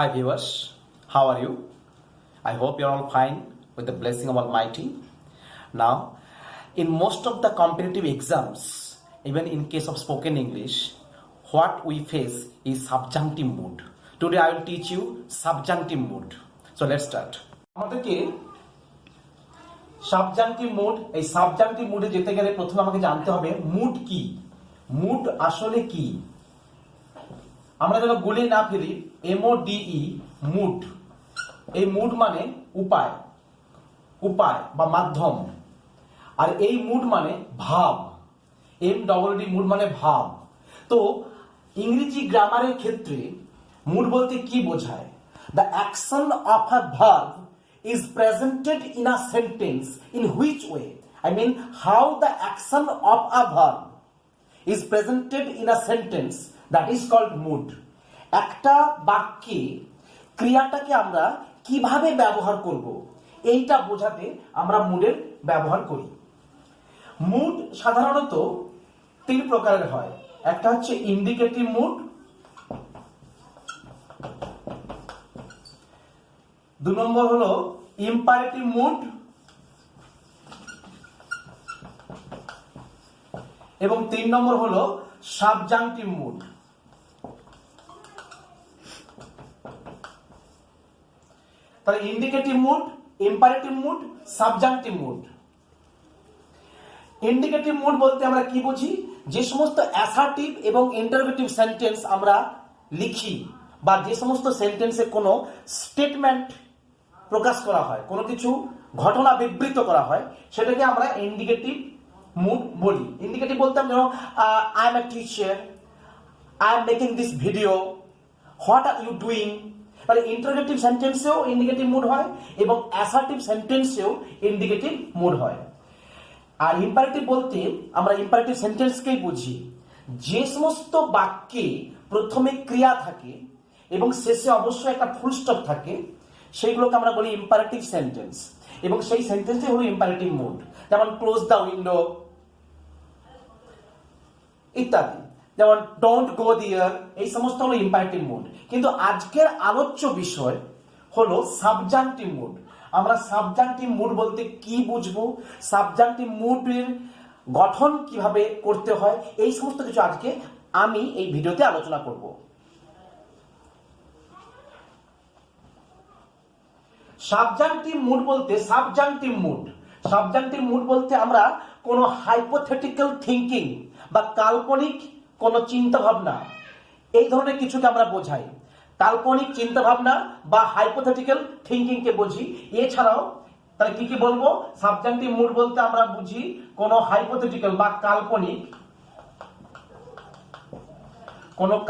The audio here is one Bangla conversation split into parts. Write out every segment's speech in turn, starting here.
Hi viewers, how are you? I hope you're all fine with the blessing of Almighty. Now, in most of the competitive exams, even in case of spoken English, what we face is subjunctive mood. Today I will teach you subjunctive mood. So let's start. আমাদেরকে সাবজাংটিভ মুড, এই সাবজাংটিভ মুডে যেতে গেলে প্রথমে আমাকে জানতে হবে মুড কি, মুড আসলে কি। আমরা যেন গুলিয়ে না ফেলি, MODE মুড, এই মুড মানে উপায়, উপায় বা মাধ্যম, আর এই মুড মানে ভাব, MWD মুড মানে ভাব। তো ইংরেজি গ্রামারের ক্ষেত্রে মুড বলতে কি বোঝায়? The action of a verb is presented in a sentence in which way? I mean, how the action of a verb is presented in a sentence, that is called mood. একটা বাক্যে ক্রিয়াটাকে আমরা কিভাবে ব্যবহার করব, এইটা বোঝাতে আমরা মুডের ব্যবহার করি। মুড সাধারণত তিন প্রকারের হয়। একটা হচ্ছে ইন্ডিকেটিভ মুড, দুই নম্বর হলো ইম্পারেটিভ মুড, এবং তিন নম্বর হলো সাবজাংটিভ মুড। তাহলে indicative mood, imperative mood, subjunctive mood. Indicative mood বলতে আমরা কি বুঝি? যে সমস্ত অ্যাসার্টিভ এবং ইন্টারোগেটিভ সেন্টেন্স আমরা লিখি, বা যে সমস্ত সেন্টেন্সে কোনো স্টেটমেন্ট প্রকাশ করা হয়, কোনো কিছু ঘটনা বিবৃত করা হয়, সেটাকে আমরা ইন্ডিকেটিভ মুড বলি। ইন্ডিকেটিভ বলতে আমরা I am a teacher, I am making this video, what are you doing. তাহলে ইন্টারোগেটিভ সেন্টেন্সেও ইন্ডিকেটিভ মুড হয় এবং অ্যাসার্টিভ সেন্টেন্সেও ইন্ডিকেটিভ মুড হয়। আর ইম্পারেটিভ বলতে আমরা ইম্পারেটিভ সেন্টেন্সকেই বুঝি যে সমস্ত বাক্যে প্রথমে ক্রিয়া থাকে এবং শেষে অবশ্যই একটা ফুল স্টপ থাকে, সেইগুলোকে আমরা বলি ইম্পারেটিভ সেন্টেন্স, এবং সেই সেন্টেন্সই হলো ইম্পারেটিভ মুড। যেমন ক্লোজ দ্য উইন্ডো ইত্যাদি, যেমন ডোন্ট গো দিয়ার, এই সমস্ত হলো ইম্পারেটিভ মুড। কিন্তু আজকের আলোচ্য বিষয় হলো সাবজাংটিভ মুড। আমরা সাবজাংটিভ মুড বলতে কি বুঝবো, সাবজাংটিভ মুডের গঠন কিভাবে করতে হয়, এই সমস্ত কিছু আজকে আমি এই ভিডিওতে আলোচনা করব। সাবজাংটিভ মুড বলতে, সাবজাংটিভ মুড বলতে আমরা কোনো হাইপোথেটিক্যাল থিঙ্কিং বা কাল্পনিক কোনো চিন্তা ভাবনা, এই ধরনের কিছুকে আমরা বোঝাই। কাল্পনিক চিন্তা ভাবনা বা হাইপোথেটিক্যাল থিঙ্কিং কে বুঝি। এছাড়াও তাহলে কি কি বলবো? সাবজাংটিভ মুড বলতে আমরা বুঝি কোনো হাইপোথেটিক্যাল বা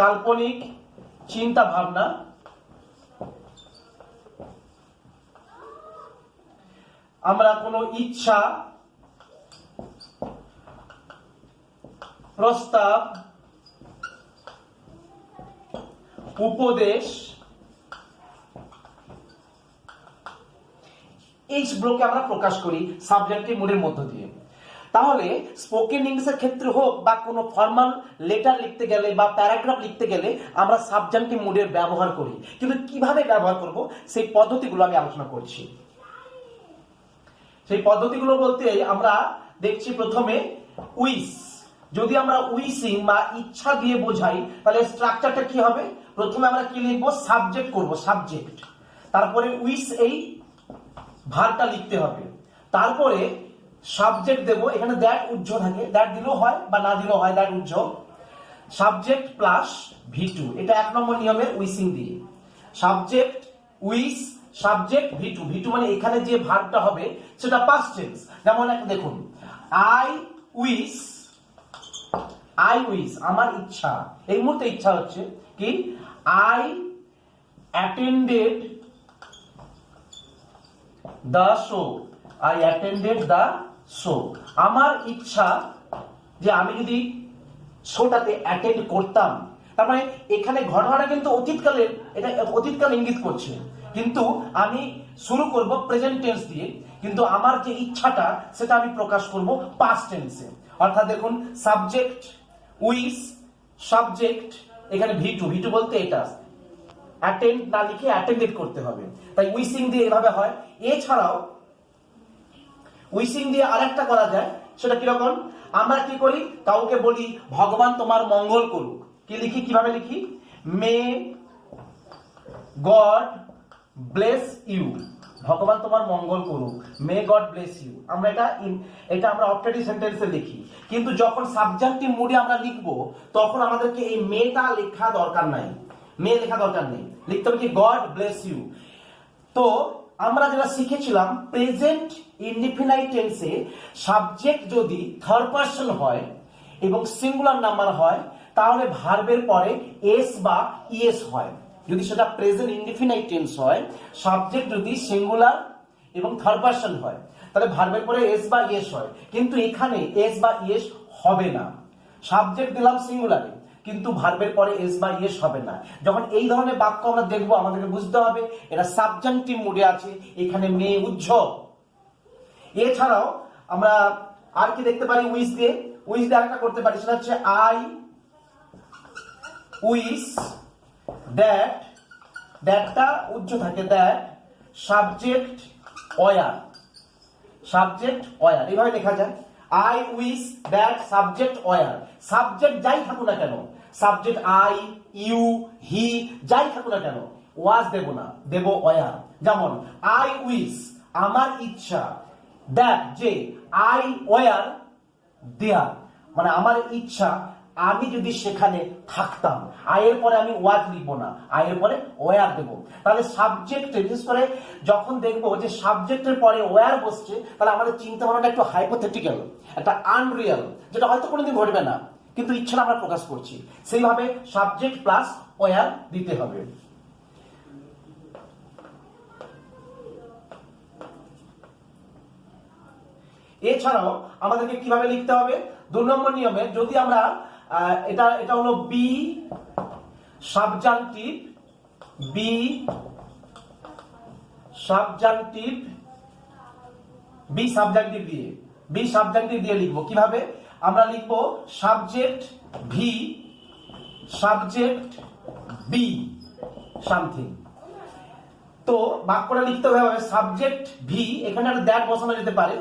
কাল্পনিক চিন্তা ভাবনা, আমরা কোনো ইচ্ছা, প্রস্তাব, উপদেশ, এইগুলোকে আমরা প্রকাশ করি সাবজেক্টিভ মুডের মধ্য দিয়ে। তাহলে স্পোকেন ইংলিশের ক্ষেত্রে হোক বা কোনো ফর্মাল লেটার লিখতে গেলে বা প্যারাগ্রাফ লিখতে গেলে আমরা সাবজেক্টিভ মুডের ব্যবহার করি, কিন্তু কিভাবে ব্যবহার করব সেই পদ্ধতিগুলো আমি আলোচনা করছি। সেই পদ্ধতিগুলো বলতে আমরা দেখছি প্রথমে উইশ। যদি আমরা উইশিং বা ইচ্ছা দিয়ে বোঝাই, তাহলে স্ট্রাকচারটা কি হবে? প্রথমে আমরা কি লিখবো? সাবজেক্ট করব, সাবজেক্ট, তারপরে উইশ এই ভার্বটা লিখতে হবে, তারপরে সাবজেক্ট দেব। এখানে দ্যাট উজ্জ থাকে, দ্যাট দিলেও হয় বা না দিলেও হয়, দ্যাট উজ্জ, সাবজেক্ট প্লাস V2, এটা এক নম্বর নিয়মের উইশিং দিয়ে। সাবজেক্ট উইশ, সাবজেক্ট V2 মানে এখানে যে ভার্বটা হবে সেটা পাস্ট টেন্স। যেমন দেখুন, আই উইশ, আমার ইচ্ছা, এই মুহূর্তে ইচ্ছা হচ্ছে কি? আই অ্যাটেন্ডেড দ্য শো, আমার ইচ্ছা যে আমি যদি শোটাতে অ্যাটেন্ড করতাম। তার মানে এখানে ঘটনাটা কিন্তু অতীতকালের, এটা অতীতকাল ইঙ্গিত করছে, কিন্তু আমি শুরু করব প্রেজেন্ট টেন্স দিয়ে, কিন্তু আমার যে ইচ্ছাটা সেটা আমি প্রকাশ করব পাস্ট টেন্সে। অর্থাৎ দেখুন, সাবজেক্ট উইশ, সাবজেক্ট, এখানে V2 বলতে এটা অ্যাটেন্ড না লিখে অ্যাটেন্ডেড করতে হবে, তাই উইসিং দিয়ে এভাবে হয়। এছাড়াও উইসিং দিয়ে আরেকটা করা যায়, সেটা কিরকম, আমরা কি করি, কাউকে বলি ভগবান তোমার মঙ্গল করুক, কি লিখি, কিভাবে লিখি, মে গড ব্লেস ইউ, ভগবান তোমার মঙ্গল করুক, মে গড ব্লেস ইউ। আমরা এটা আমরা অবজেক্টিভ সেন্টেন্সে লিখি, কিন্তু যখন সাবজেক্টিভ মুডে আমরা লিখবো তখন আমাদেরকে এই মেটা লেখা দরকার নাই, মে লেখা দরকার নেই, লিখতে হবে কি গড ব্লেস ইউ। তো আমরা যেটা শিখেছিলাম প্রেজেন্ট ইনডিফিনাইট টেন্সে সাবজেক্ট যদি থার্ড পারসন হয় এবং সিঙ্গুলার নাম্বার হয় তাহলে ভার্বের পরে এস বা ইএস হয়। যদি সেটা প্রেজেন্ট ইনডিফিনাইট টেন্স হয়, সাবজেক্ট যদি সিঙ্গুলার এবং থার্ড পারসন হয় তাহলে ভার্বের পরে এস বা ইএস হয়, কিন্তু এখানে এস বা ইএস হবে না। সাবজেক্ট দিলাম সিঙ্গুলারে কিন্তু ভার্বের পরে এস বা ইএস হবে না। যখন এই ধরনের বাক্য আমরা দেখবো আমাদেরকে বুঝতে হবে এটা সাবজাংটিভ মুডে আছে, এখানে মে উজ্জ্বল। এছাড়াও আমরা আর কি দেখতে পারি, উইশ দিয়ে আরেকটা করতে পারি, সেটা হচ্ছে আই উইশ দ্যাট, দ্যাটটা উজ্জ্ব থাকে, that subject were, subject were এইভাবে লেখা যায়। I wish that subject were, subject যাই থাকুক না কেন, সাবজেক্ট আই ইউ হি যাই থাকুক না কেন ওয়াজ দেব না, দেব ওয়ার। যেমন আই উইশ আমার ইচ্ছা, দ্যাট যে আই ওয়ার দেয়ার, মানে আমার ইচ্ছা আমি যদি সেখানে থাকতাম, আয়ের পরে আমি ওয়াজ লিখবো না, আয়ের পরে ওয়ার দেবো। তাহলে সাবজেক্ট বিশেষ করে যখন দেখবো যে সাবজেক্টের পরে ওয়ার বসছে তাহলে আমাদের চিন্তা ভাবনাটা একটু হাইপোথেটিক্যাল, একটা আনরিয়াল, যেটা হয়তো কোনোদিন ঘটবে না কিন্তু ইচ্ছাটা আমরা প্রকাশ করছি, সেইভাবে সাবজেক্ট প্লাস ওয়ার দিতে হবে। এছাড়াও আমাদেরকে কিভাবে লিখতে হবে, 2 নম্বর নিয়মে যদি আমরা এটা হলো be subjunctive, be subjunctive, be subjunctive দিয়ে লিখবো। কিভাবে আমরা লিখবো, subject V subject be something. তো বাক্যটা লিখতে হবে সাবজেক্ট ভি, এখানে একটা দ্যাট বসানো যেতে পারে,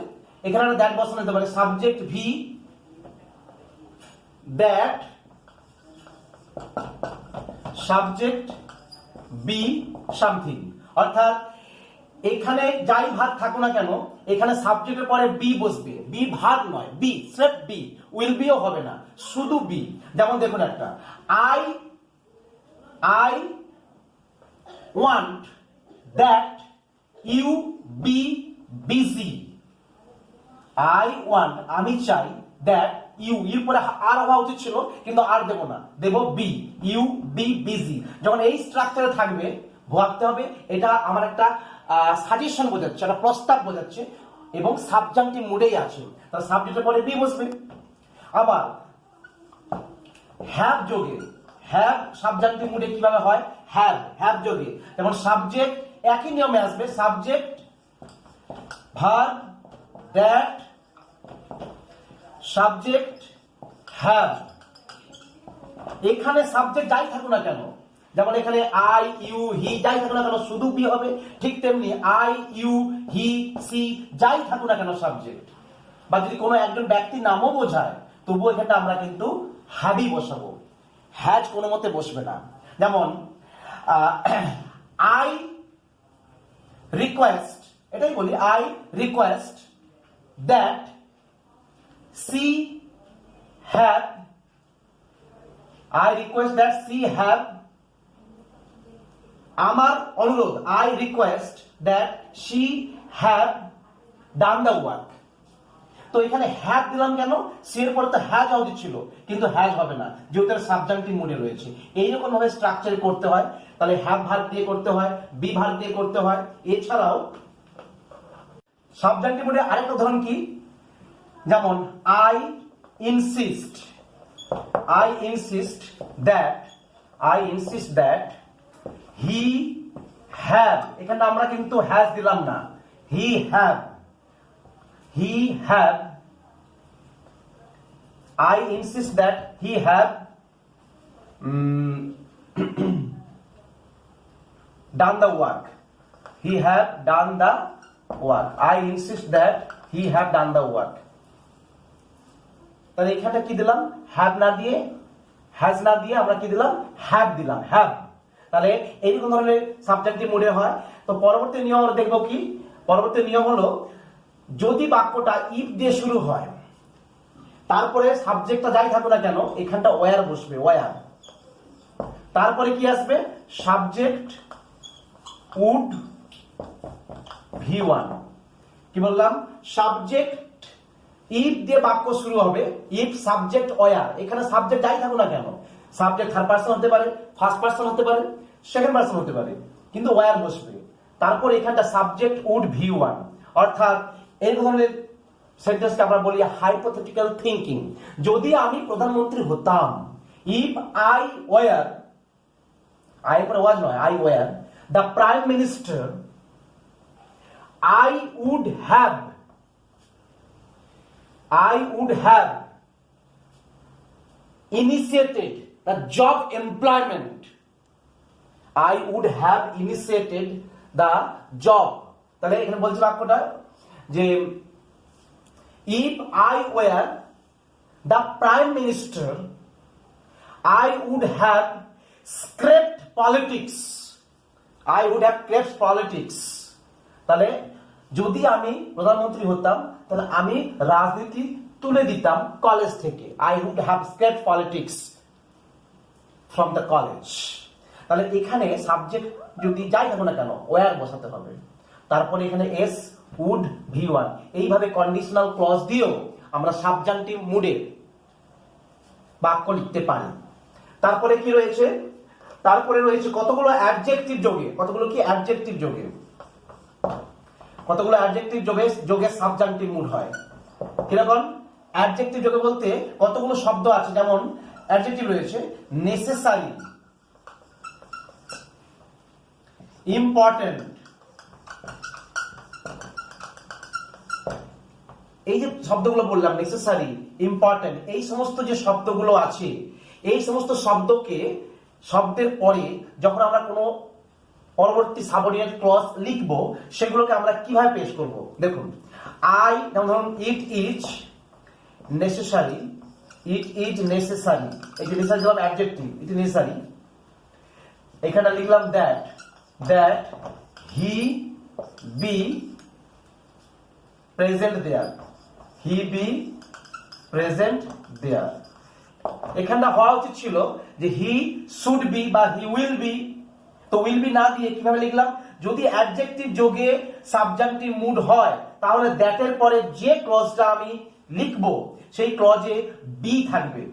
এখানে একটা দ্যাট বসানো যেতে পারে, subject V that subject be something. অর্থাৎ এখানে যাই ভাগ থাকুক না কেন এখানে সাবজেক্টের পরে বি বসবে, বি ভাগ নয়, বি স্রেফ বি, উইল বিও হবে না, শুধু বি। যেমন দেখুন একটা, I want that you be busy, I want আমি চাই, দ্যাট ইউ, ইউর পরে আর হওয়া উচিত ছিল কিন্তু আর দেব না, দেব বি, ইউ বি বিজি। যখন এই স্ট্রাকচারে থাকবে ভাবতে হবে এটা আমার একটা সাজেশন বোঝাচ্ছে, একটা প্রস্তাব বোঝাচ্ছে এবং সাবজাংটিভ মুডেই আছে, তার সাবজেক্টের পরে বি বসবে। আবার হ্যাভ যোগে, হ্যাভ সাবজাংটিভ মুডে কিভাবে হয়, হ্যাভ যোগে যেমন সাবজেক্ট একই নিয়মে আসবে, subject verb that subject have, এখানে সাবজেক্ট যাই থাকুক না কেন, যেমন এখানে আই ইউ হি যাই থাকুক না কেন শুধু বি হবে, ঠিক তেমনি আই ইউ হি সি যাই থাকুক না কেন সাবজেক্ট, বা যদি কোনো একজন ব্যক্তির নামও বোঝায় তবুও এখানে আমরা কিন্তু হ্যাভই বসাবো, হ্যাজ কোনো মতে বসবে না। যেমন আই রিকোয়েস্ট, এটাই বলি, I request that she have, I request that she have, আমার অনুরোধ, I request that she have done the work। তো এখানে হ্যাভ দিলাম কেন, সি এর পরে তো হ্যাজ হওয়া উচিত ছিল কিন্তু হ্যাজ হবে না যেহেতু এর সাবজাংটিভ মুডে রয়েছে। এইরকম ভাবে স্ট্রাকচার করতে হয়, তাহলে হ্যাভ ভার্ব দিয়ে করতে হয়, বি ভার্ব দিয়ে করতে হয়। এছাড়াও সাবজাংটিভ মুডে আরেকটা উদাহরণ কি, যেমন I insist that he have, এখানে আমরা কিন্তু হ্যাজ দিলাম না, he have, I insist that he have done the work. He have done the work. I insist that he have done the work. তাহলে এখানে কি দিলাম? হ্যাভ না দিয়ে, হ্যাজ না দিয়ে আমরা কি দিলাম? হ্যাভ দিলাম, হ্যাভ। তাহলে এইরকম ধরনের সাবজেক্টিভ মুডে হয়। তো পরবর্তী নিয়ম আমরা দেখবো কি? পরবর্তী নিয়ম হলো, যদি বাক্যটা ইফ দিয়ে শুরু হয়, তারপরে সাবজেক্টটা যাই থাকুক না কেন, এখানটা ওয়ার বসবে, ওয়ার। তারপরে কি আসবে? Subject would V1। কি বললাম? সাবজেক্ট ইফ দিয়ে বাক্য শুরু হবে, ইফ সাবজেক্ট ওয়ার। এখানে সাবজেক্ট যাই থাকুক না কেন, সাবজেক্ট থার্ড পারসন হতে পারে, ফার্স্ট পারসন হতে পারে, সেকেন্ড পারসন হতে পারে, কিন্তু ওয়ার বসবে। তারপর এখানটা সাবজেক্ট উড V1। অর্থাৎ এই ধরনের সেন্টেন্সকে আমরা বলি হাইপোথেটিক্যাল থিংকিং। যদি আমি প্রধানমন্ত্রী হতাম, ইফ আই ওয়ার, আই পরে ওয়াজ নয়, I were the prime minister, I would have initiated the job employment. I would have initiated the job. তাহলে এখানে বলছে বাক্যটা যে if I were the prime minister, I would have scraped politics. I would have scraped politics. তাহলে যদি আমি প্রধানমন্ত্রী হতাম, তাহলে আমি রাজনীতি তুলে দিতাম কলেজ থেকে। I would have escaped politics from the college. তাহলে এখানে সাবজেক্ট যদি যাই থাকুক না কেন, ওয়ার বসাতে হবে। তারপরে এখানে এস উড V1। এইভাবে কন্ডিশনাল ক্লজ দিয়েও আমরা সাবজান্টিভ মুডে বাক্য লিখতে পারি। তারপরে কি রয়েছে? তারপরে রয়েছে কতগুলো অ্যাডজেক্টিভ যোগে, কতগুলো কি অ্যাডজেক্টিভ যোগে, কতগুলো অ্যাডজেক্টিভ যোগে সাবজান্টিভ মুড হয়। কিরকম? অ্যাডজেক্টিভ যোগে বলতে কতগুলো শব্দ আছে, যেমন অ্যাডজেক্টিভ রয়েছে নেসেসারি, ইম্পর্টেন্ট। এই যে শব্দগুলো বললাম, নেসেসারি, ইম্পর্টেন্ট, এই সমস্ত যে শব্দগুলো আছে, এই সমস্ত শব্দকে, শব্দের পরে যখন আমরা কোনো পরবর্তী সাবঅর্ডিনেট ক্লজ লিখব, সেগুলোকে আমরা কিভাবে পেশ করব? দেখুন, আই, যেমন ধরুন it is necessary, it is necessary, এই যে নেসেসারি দিলাম অ্যাডজেক্টিভ, ইট ইজ নেসেসারি। এখানে লিখলাম that, that he be present there, he be present there. এখানটা হওয়া উচিত ছিল যে হি শুড বি বা হি উইল বি। তো উইল বি না দিয়ে কিভাবে লিখলাম? যদি অ্যাডজেক্টিভ যোগে সাবজান্টিভ মুড হয়, তাহলে দ্যাটের পরে যে ক্লজটা আমি লিখবো সেই ক্লজে বি থাকবে,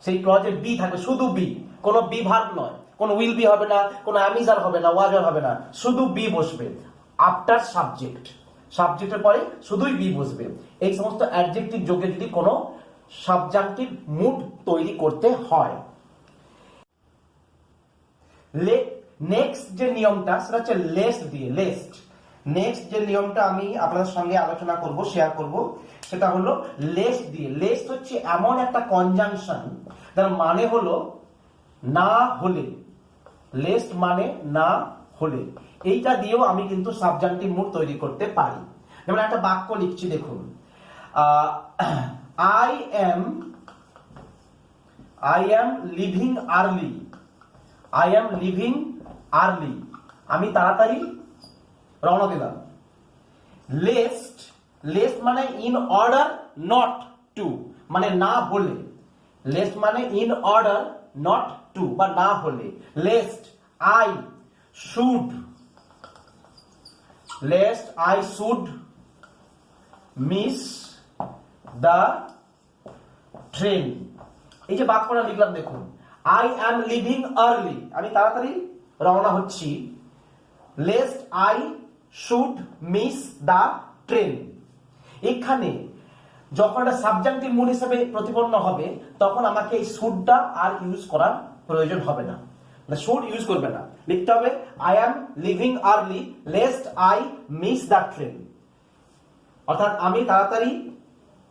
সেই ক্লজে বি থাকবে, শুধু বি, কোনো বি ভার্ব নয়, কোনো উইল বি হবে না, কোনো অ্যামিজার হবে না, ওয়াজার হবে না, শুধু বি বসবে আফটার সাবজেক্ট। সাবজেক্টের পরে শুধুই বি বসবে। এই সমস্ত অ্যাডজেক্টিভ যোগে যদি কোনো সাবজান্টিভ মুড তৈরি করতে হয়। নেক্সট যে নিয়মটা, সেটা হচ্ছে লেস্ট দিয়ে, লেস্ট। নেক্সট যে নিয়মটা আমি আপনাদের সঙ্গে আলোচনা করব, শেয়ার করব, সেটা হলো লেস্ট দিয়ে। লেস্ট হচ্ছে এমন একটা কনজাংশন যার মানে হলো না হলে, লেস্ট মানে না হলে। এইটা দিয়েও আমি কিন্তু সাবজান্টিভ মুড তৈরি করতে পারি। যেমন একটা বাক্য লিখছি, দেখুন, I am leaving early. I am leaving early. আমি তাড়াতাড়ি রওনা দিলাম। Lest, lest মানে in order not to, মানে না হলে। Lest মানে in order not to বা না হলে। Lest I should, lest I should miss the train। এই যে বাক্যটা লিখলাম, দেখুন, I am leaving early, আমি তাড়াতাড়ি রওনা হচ্ছি। Lest I should miss the train। এখানে যখন একটা সাবজান্টিভ মুড হিসেবে প্রতিপন্ন হবে, তখন আমাকে এই শুডটা আর ইউজ করার প্রয়োজন হবে না, শুড ইউজ করবে না, লিখতে হবে I am leaving early lest I miss the train। অর্থাৎ আমি তাড়াতাড়ি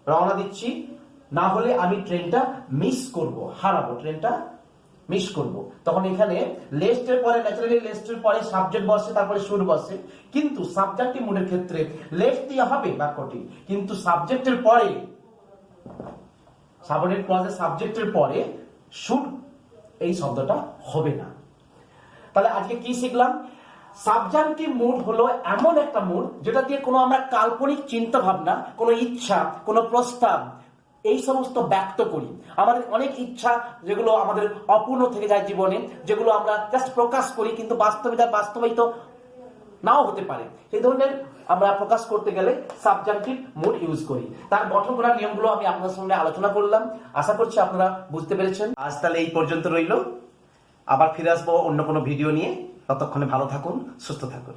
রওনা দিচ্ছি, না হলে আমি ট্রেনটা মিস করব, হারাবো, ট্রেনটা মিস করব, তখন এখানে লেস্টের পরে ন্যাচারালি লেস্টের পরে সাবজেক্ট বসে, তারপরে শুড বসে। কিন্তু সাবজেক্টিভ মুডের ক্ষেত্রে লেস্ট দিয়ে হবে বাক্যটি, কিন্তু সাবজেক্টের পরে সাবঅর্ডিনেট ক্লজে সাবজেক্টের পরে শুড এই শব্দটা হবে না। তাহলে আজকে কি শিখলাম? সাবজেক্টিভ মুড হলো এমন একটা মুড যেটা দিয়ে কোনো আমরা কাল্পনিক চিন্তা ভাবনা, কোনো ইচ্ছা, কোনো প্রস্তাব এই সমস্ত ব্যক্ত করি। আমাদের অনেক ইচ্ছা যেগুলো আমাদের অপূর্ণ থেকে যায় জীবনে, যেগুলো আমরা জাস্ট প্রকাশ করি কিন্তু বাস্তবায়িত নাও হতে পারে, সেই ধরনের আমরা প্রকাশ করতে গেলে সাবজেক্টিভ মুড ইউজ করি। তার গঠন করার নিয়মগুলো আমি আপনাদের সঙ্গে আলোচনা করলাম, আশা করছি আপনারা বুঝতে পেরেছেন। আজ তাহলে এই পর্যন্ত রইল, আবার ফিরে আসবো অন্য কোনো ভিডিও নিয়ে। ততক্ষণে ভালো থাকুন, সুস্থ থাকুন।